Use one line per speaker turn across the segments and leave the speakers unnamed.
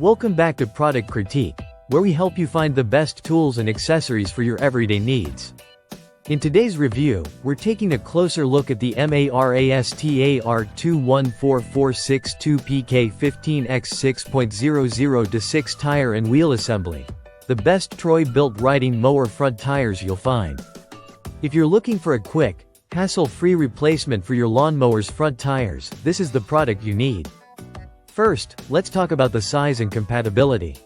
Welcome back to Product Critique, where we help you find the best tools and accessories for your everyday needs. In today's review, we're taking a closer look at the MARASTAR 214462PK 15x6.00-6 tire and wheel assembly. The best Troy Bilt riding mower front tires you'll find. If you're looking for a quick, hassle-free replacement for your lawnmower's front tires, this is the product you need. First, let's talk about the size and compatibility.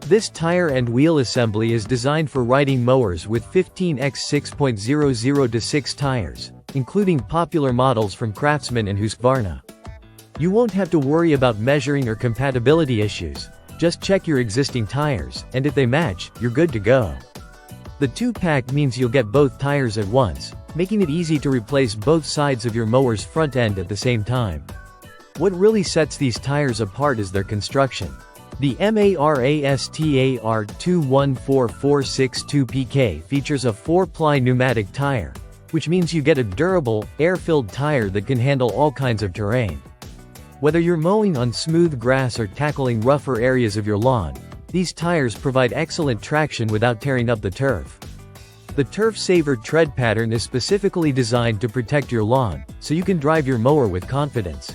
This tire and wheel assembly is designed for riding mowers with 15x6.00-6 tires, including popular models from Craftsman and Husqvarna. You won't have to worry about measuring or compatibility issues. Just check your existing tires, and if they match, you're good to go. The 2-pack means you'll get both tires at once, making it easy to replace both sides of your mower's front end at the same time. What really sets these tires apart is their construction. The MARASTAR 214462PK features a 4-ply pneumatic tire, which means you get a durable, air-filled tire that can handle all kinds of terrain. Whether you're mowing on smooth grass or tackling rougher areas of your lawn, these tires provide excellent traction without tearing up the turf. The Turf Saver tread pattern is specifically designed to protect your lawn, so you can drive your mower with confidence.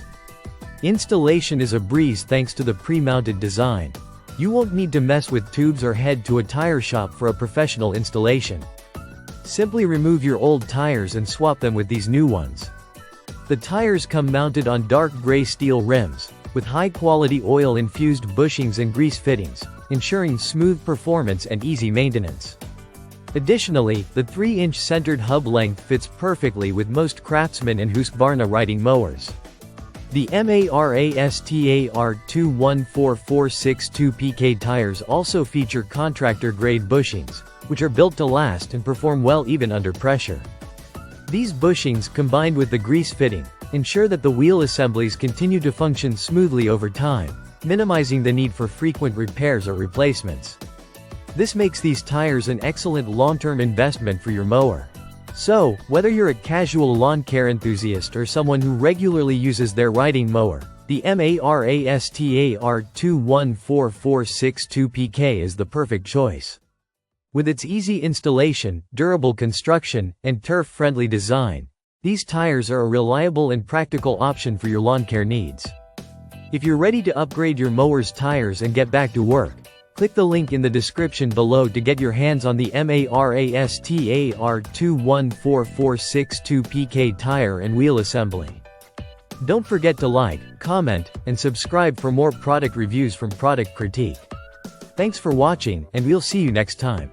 Installation is a breeze thanks to the pre-mounted design. You won't need to mess with tubes or head to a tire shop for a professional installation. Simply remove your old tires and swap them with these new ones. The tires come mounted on dark gray steel rims, with high-quality oil-infused bushings and grease fittings, ensuring smooth performance and easy maintenance. Additionally, the 3-inch centered hub length fits perfectly with most Craftsman and Husqvarna riding mowers. The MARASTAR 214462PK tires also feature contractor-grade bushings, which are built to last and perform well even under pressure. These bushings, combined with the grease fitting, ensure that the wheel assemblies continue to function smoothly over time, minimizing the need for frequent repairs or replacements. This makes these tires an excellent long-term investment for your mower. So, whether you're a casual lawn care enthusiast or someone who regularly uses their riding mower, the MARASTAR 214462PK is the perfect choice. With its easy installation, durable construction, and turf-friendly design, these tires are a reliable and practical option for your lawn care needs. If you're ready to upgrade your mower's tires and get back to work, click the link in the description below to get your hands on the MARASTAR 214462PK tire and wheel assembly. Don't forget to like, comment, and subscribe for more product reviews from Product Critique. Thanks for watching, and we'll see you next time.